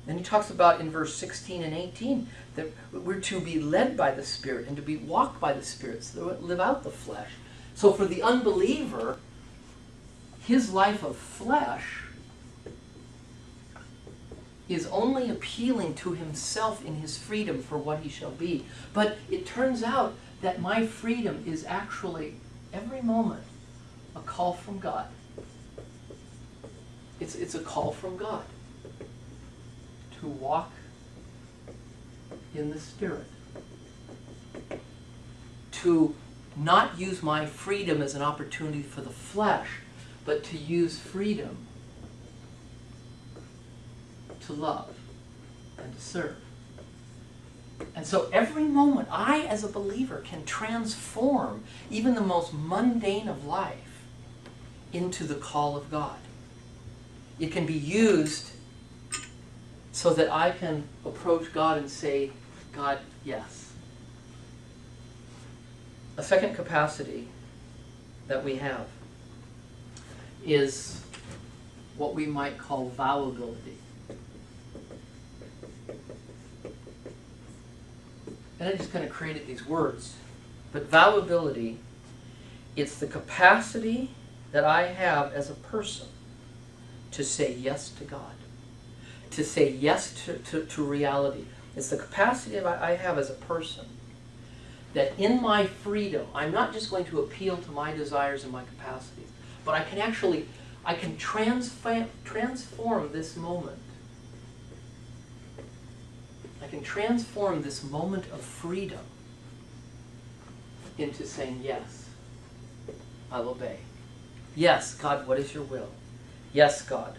And he talks about in verse 16 and 18 that we're to be led by the Spirit and to be walked by the Spirit, so that we live out the flesh. So for the unbeliever, his life of flesh is only appealing to himself in his freedom for what he shall be. But it turns out that my freedom is actually, every moment, a call from God. It's a call from God to walk in the Spirit. To not use my freedom as an opportunity for the flesh, but to use freedom to love and to serve. And so every moment, I as a believer can transform even the most mundane of life into the call of God. It can be used so that I can approach God and say, God, yes. A second capacity that we have is what we might call vowability. And I just kind of created these words. But vowability, it's the capacity that I have as a person to say yes to God, to say yes to reality. It's the capacity that I have as a person that in my freedom, I'm not just going to appeal to my desires and my capacities, but I can transform this moment. I can transform this moment of freedom into saying, yes, I'll obey. Yes, God, what is your will? Yes, God,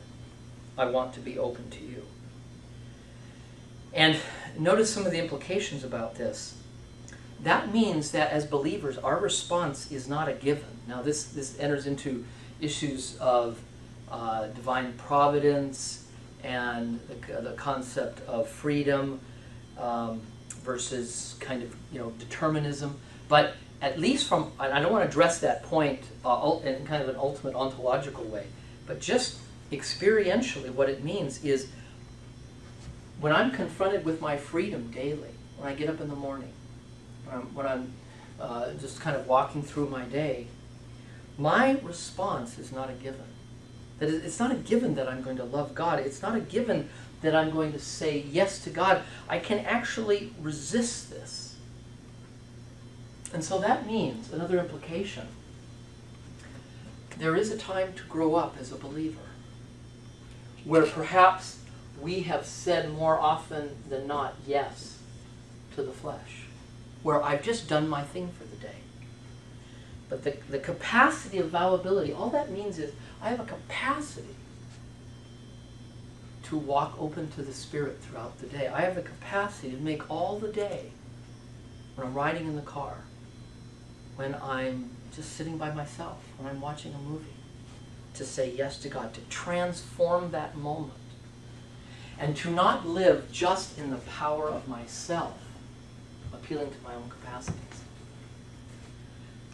I want to be open to you. And notice some of the implications about this. That means that as believers, our response is not a given. Now this enters into issues of divine providence and the concept of freedom versus kind of determinism. But at least from, I don't want to address that point in kind of an ultimate ontological way, but just experientially what it means is when I'm confronted with my freedom daily, when I get up in the morning, when I'm just kind of walking through my day, my response is not a given. That is, it's not a given that I'm going to love God. It's not a given that I'm going to say yes to God. I can actually resist this. And so that means, another implication, there is a time to grow up as a believer where perhaps we have said more often than not yes to the flesh, where I've just done my thing for the day. But the capacity of vowability, all that means is I have a capacity to walk open to the Spirit throughout the day. I have the capacity to make all the day, when I'm riding in the car, when I'm just sitting by myself, when I'm watching a movie, to say yes to God, to transform that moment, and to not live just in the power of myself, appealing to my own capacities.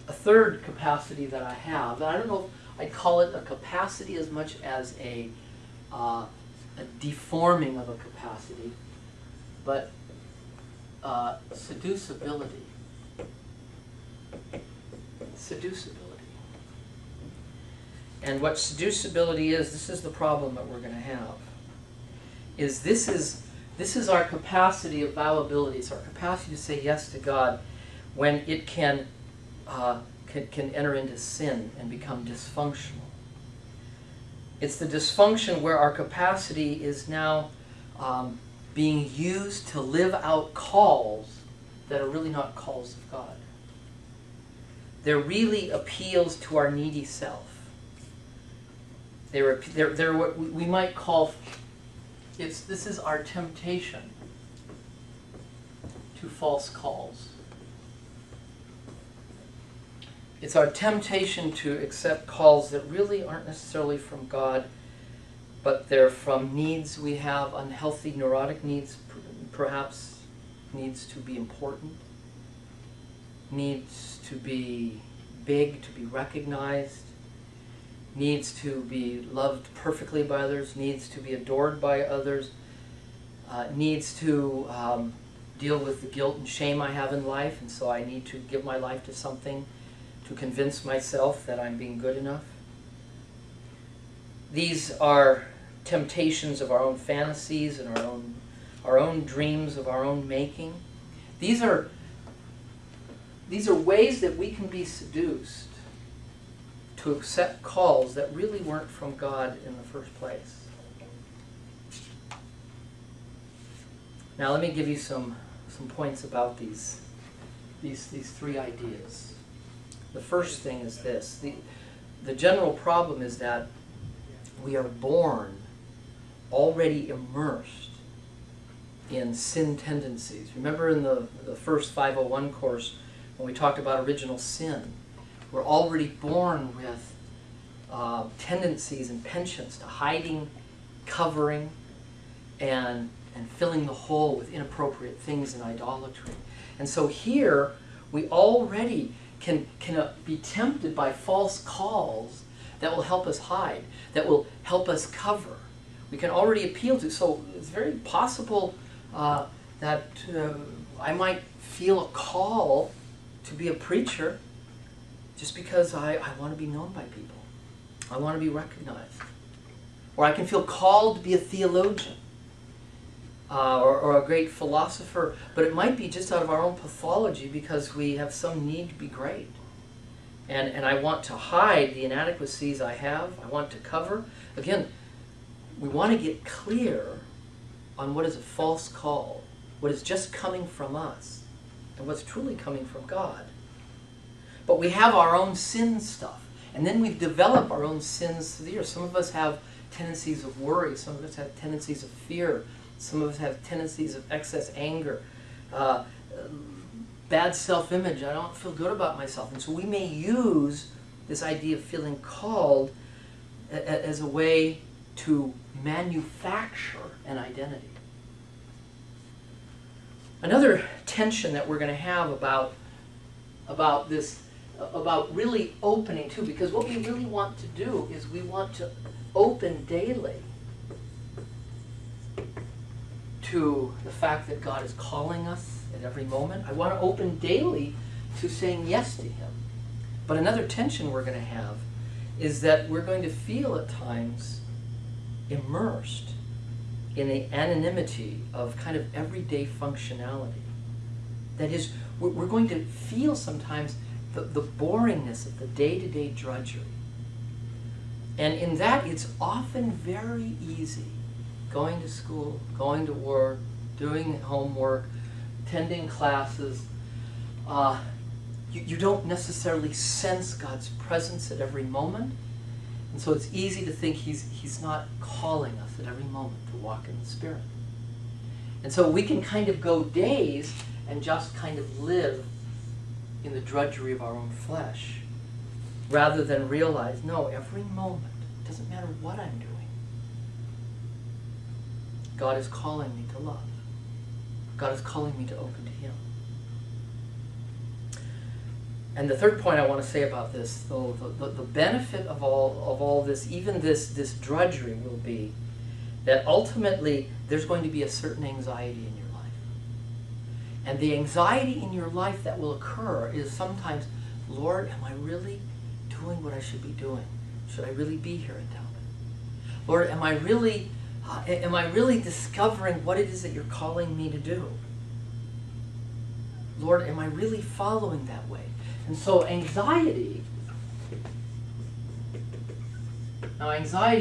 A third capacity that I have, and I don't know if I'd call it a capacity as much as a deforming of a capacity, but seducibility. Seducibility. And what seducibility is, this is the problem that we're going to have, is this is our capacity of vowability. It's our capacity to say yes to God when it can enter into sin and become dysfunctional. It's the dysfunction where our capacity is now being used to live out calls that are really not calls of God. They're really appeals to our needy self. They're what we might call, this is our temptation to false calls. It's our temptation to accept calls that really aren't necessarily from God, but they're from needs we have, unhealthy, neurotic needs, perhaps needs to be important, needs to be big, to be recognized, needs to be loved perfectly by others, needs to be adored by others. needs to deal with the guilt and shame I have in life, and so I need to give my life to something to convince myself that I'm being good enough. These are temptations of our own fantasies and our own dreams of our own making. These are ways that we can be seduced to accept calls that really weren't from God in the first place. Now let me give you some points about these three ideas. The first thing is this. The general problem is that we are born already immersed in sin tendencies. Remember in the first 501 course when we talked about original sin, we're already born with tendencies and penchants to hiding, covering, and filling the hole with inappropriate things in idolatry. And so here we already can be tempted by false calls that will help us hide, that will help us cover. We can already appeal to. So it's very possible that I might feel a call to be a preacher just because I want to be known by people. I want to be recognized. Or I can feel called to be a theologian or a great philosopher, but it might be just out of our own pathology because we have some need to be great. And I want to hide the inadequacies I have. I want to cover. Again, we want to get clear on what is a false call, what is just coming from us, and what's truly coming from God. But we have our own sin stuff. And then we've developed our own sins through the years. Some of us have tendencies of worry. Some of us have tendencies of fear. Some of us have tendencies of excess anger. Bad self-image. I don't feel good about myself. And so we may use this idea of feeling called as a way to manufacture an identity. Another tension that we're going to have about really opening too, because what we really want to do is we want to open daily to the fact that God is calling us at every moment. I want to open daily to saying yes to Him. But another tension we're going to have is that we're going to feel at times immersed in the anonymity of kind of everyday functionality. That is, we're going to feel sometimes the boringness of the day-to-day drudgery. And in that, it's often very easy going to school, going to work, doing homework, attending classes. You don't necessarily sense God's presence at every moment. And so it's easy to think He's not calling us at every moment to walk in the Spirit. And so we can kind of go days and just kind of live in the drudgery of our own flesh, rather than realize, no, every moment, it doesn't matter what I'm doing, God is calling me to love. God is calling me to open to Him. And the third point I want to say about this, though, the benefit of all this, even this drudgery, will be that ultimately there's going to be a certain anxiety in your life. And the anxiety in your life that will occur is sometimes, Lord, am I really doing what I should be doing? Should I really be here at Talbot? Lord, am I really discovering what it is that you're calling me to do? Lord, am I really following that way? And so anxiety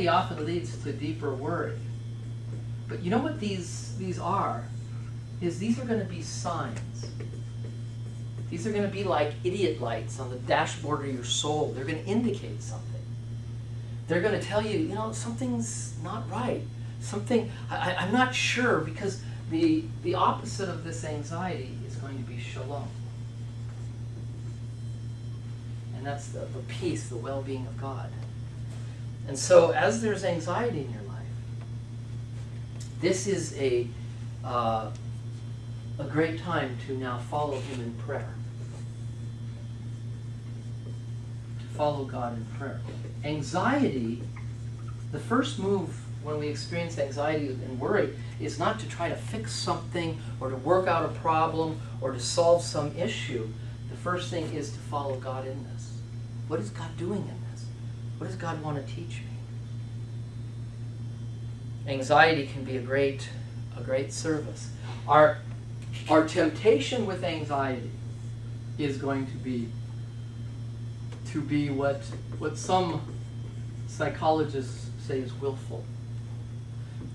often leads to deeper worry. But you know what these are? These are going to be signs. These are going to be like idiot lights on the dashboard of your soul. They're going to indicate something. They're going to tell you, something's not right. I'm not sure, because the opposite of this anxiety is going to be shalom. And that's the peace, the well-being of God. And so as there's anxiety in your life, this is a great time to now follow Him in prayer. To follow God in prayer. Anxiety, the first move when we experience anxiety and worry is not to try to fix something or to work out a problem or to solve some issue. The first thing is to follow God in this. What is God doing in this? What does God want to teach me? Anxiety can be a great service. Our temptation with anxiety is going to be what some psychologists say is willful.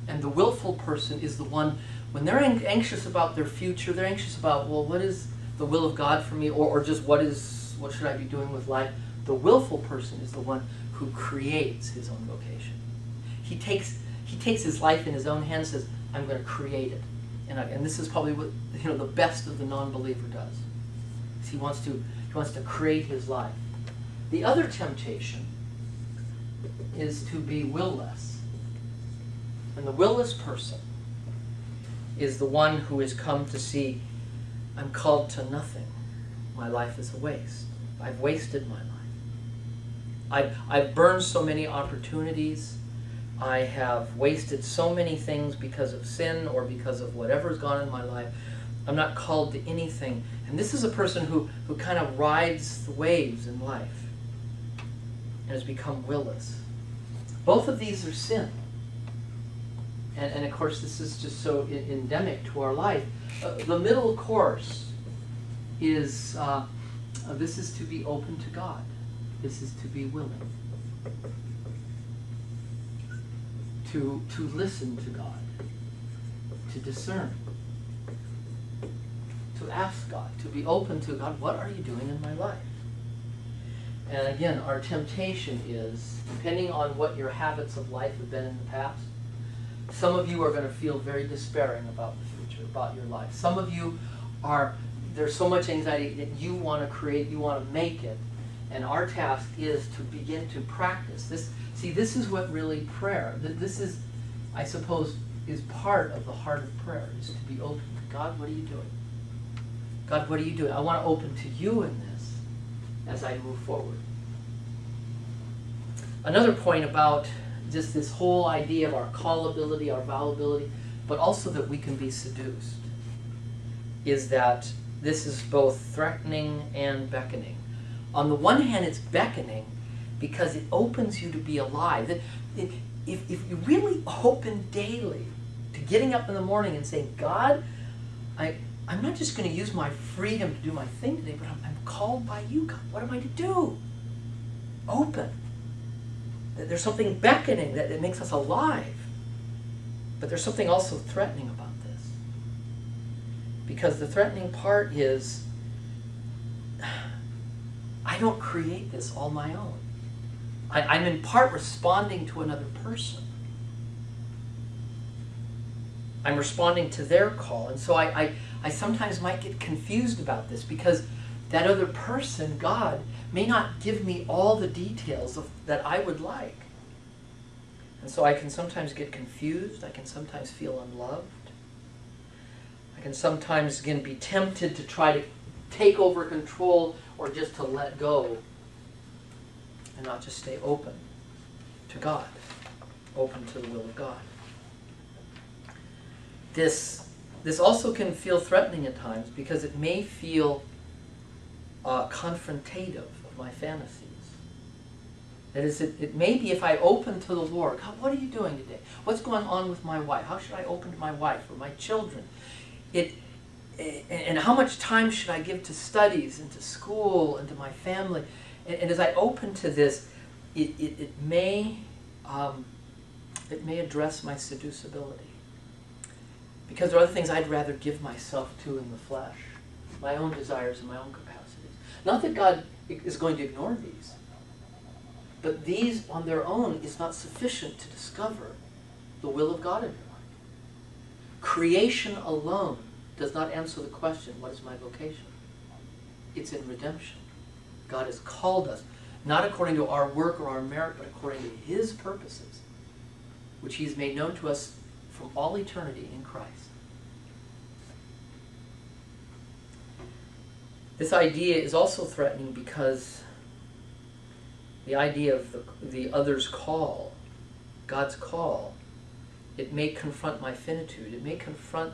And the willful person is the one, when they're anxious about their future, they're anxious about, well, what is the will of God for me, or just what should I be doing with life? The willful person is the one who creates his own vocation. He takes his life in his own hands, says, I'm going to create it. And this is probably what the best of the non-believer does. He wants to create his life. The other temptation is to be will-less. And the will-less person is the one who has come to see, I'm called to nothing. My life is a waste. I've wasted my life. I've burned so many opportunities. I have wasted so many things because of sin or because of whatever's gone in my life. I'm not called to anything. And this is a person who kind of rides the waves in life and has become will-less. Both of these are sin. And of course, this is just so endemic to our life. The middle course is, this is to be open to God. This is to be willing. To listen to God. To discern. To ask God. To be open to God. What are you doing in my life? And again, our temptation is, depending on what your habits of life have been in the past, some of you are going to feel very despairing about the future, about your life. Some of you there's so much anxiety that you want to create, you want to make it. And our task is to begin to practice this. See, this is what really prayer, this is, I suppose, is part of the heart of prayer, is to be open to God, what are you doing? God, what are you doing? I want to open to you in this as I move forward. Another point about just this whole idea of our callability, our vowability, but also that we can be seduced, is that this is both threatening and beckoning. On the one hand, it's beckoning because it opens you to be alive. If you really open daily to getting up in the morning and saying, God, I'm not just going to use my freedom to do my thing today, but I'm called by you, God. What am I to do? Open. There's something beckoning that makes us alive. But there's something also threatening about this. Because the threatening part is, I don't create this all my own. I'm in part responding to another person. I'm responding to their call. And so I sometimes might get confused about this because that other person, God, may not give me all the details that I would like. And so I can sometimes get confused. I can sometimes feel unloved. I can sometimes, again, be tempted to try to take over control or just to let go and not just stay open to God, open to the will of God. This also can feel threatening at times because it may feel confrontative of my fantasies. That is, it may be if I open to the Lord, God, what are you doing today? What's going on with my wife? How should I open to my wife or my children? And how much time should I give to studies and to school and to my family? And as I open to this, it may address my seducibility. Because there are other things I'd rather give myself to in the flesh, my own desires and my own capacities. Not that God is going to ignore these, but these on their own is not sufficient to discover the will of God in your life. Creation alone does not answer the question, what is my vocation? It's in redemption. God has called us, not according to our work or our merit, but according to His purposes, which He's made known to us from all eternity in Christ. This idea is also threatening because the idea of the other's call, God's call, it may confront my finitude. It may confront